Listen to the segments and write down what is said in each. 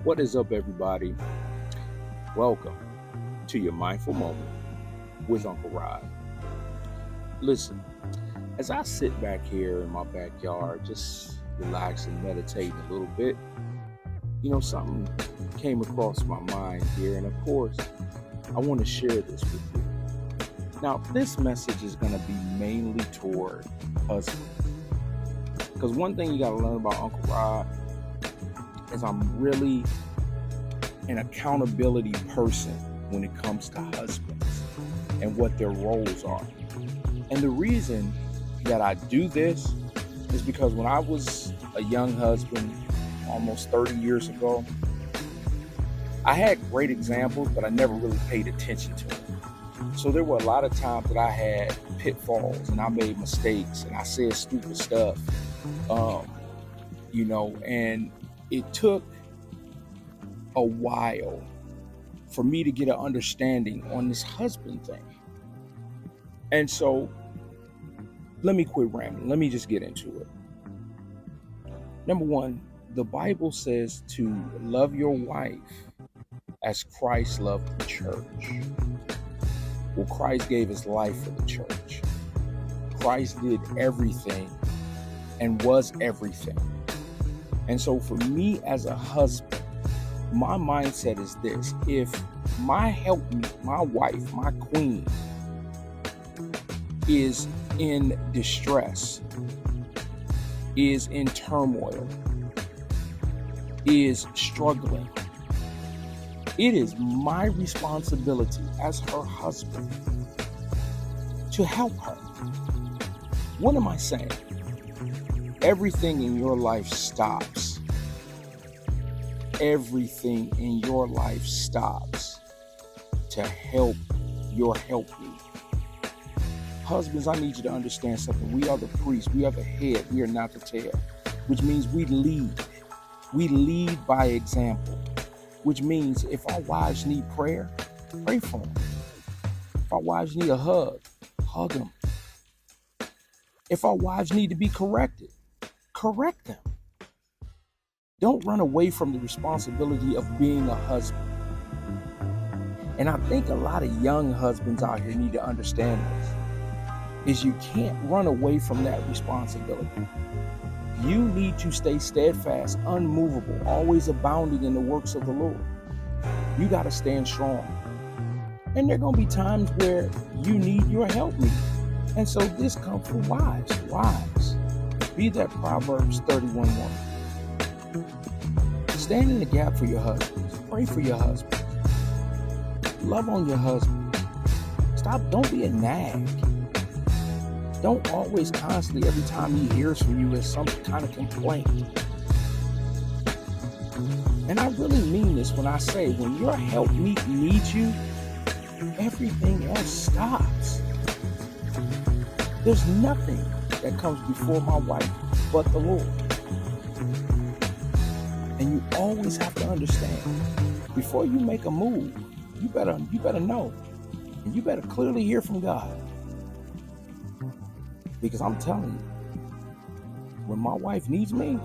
What is up, everybody? Welcome to your mindful moment with Uncle Rod. Listen, as I sit back here in my backyard, just relaxing, meditating a little bit, something came across my mind here, and of course, I want to share this with you. Now, this message is going to be mainly toward husbands, because one thing you got to learn about Uncle Rod is I'm really an accountability person when it comes to husbands and what their roles are. And the reason that I do this is because when I was a young husband almost 30 years ago, I had great examples, but I never really paid attention to them. So there were a lot of times that I had pitfalls and I made mistakes and I said stupid stuff, and it took a while for me to get an understanding on this husband thing. And so let me quit rambling. Let me just get into it. Number one, the Bible says to love your wife as Christ loved the church. Well, Christ gave his life for the church. Christ did everything and was everything. And so for me as a husband, my mindset is this: if my helpmeet, my wife, my queen, is in distress, is in turmoil, is struggling, it is my responsibility as her husband to help her. What am I saying? Everything in your life stops. Everything in your life stops to help your helpmeet. Husbands, I need you to understand something. We are the priest. We are the head. We are not the tail, which means we lead. We lead by example, which means if our wives need prayer, pray for them. If our wives need a hug, hug them. If our wives need to be corrected, correct them. Don't run away from the responsibility of being a husband. And I think a lot of young husbands out here need to understand this, is you can't run away from that responsibility. You need to stay steadfast, unmovable, always abounding in the works of the Lord. You got to stand strong. And there are going to be times where you need your helpmeet. And so this comes from wives. Wives, be that Proverbs 31 woman. Stand in the gap for your husbands. Pray for your husbands. Love on your husband. Don't be a nag. Don't always constantly, every time he hears from you, is some kind of complaint. And I really mean this when I say, when your helpmeet needs you, everything else stops. There's nothing that comes before my wife but the Lord. And you always have to understand, before you make a move, you better know, and you better clearly hear from God. Because I'm telling you, when my wife needs me,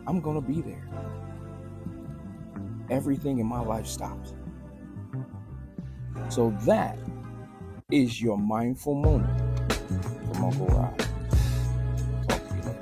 I'm going to be there. Everything in my life stops. So that is your mindful moment from Uncle Rod. Talk to you later.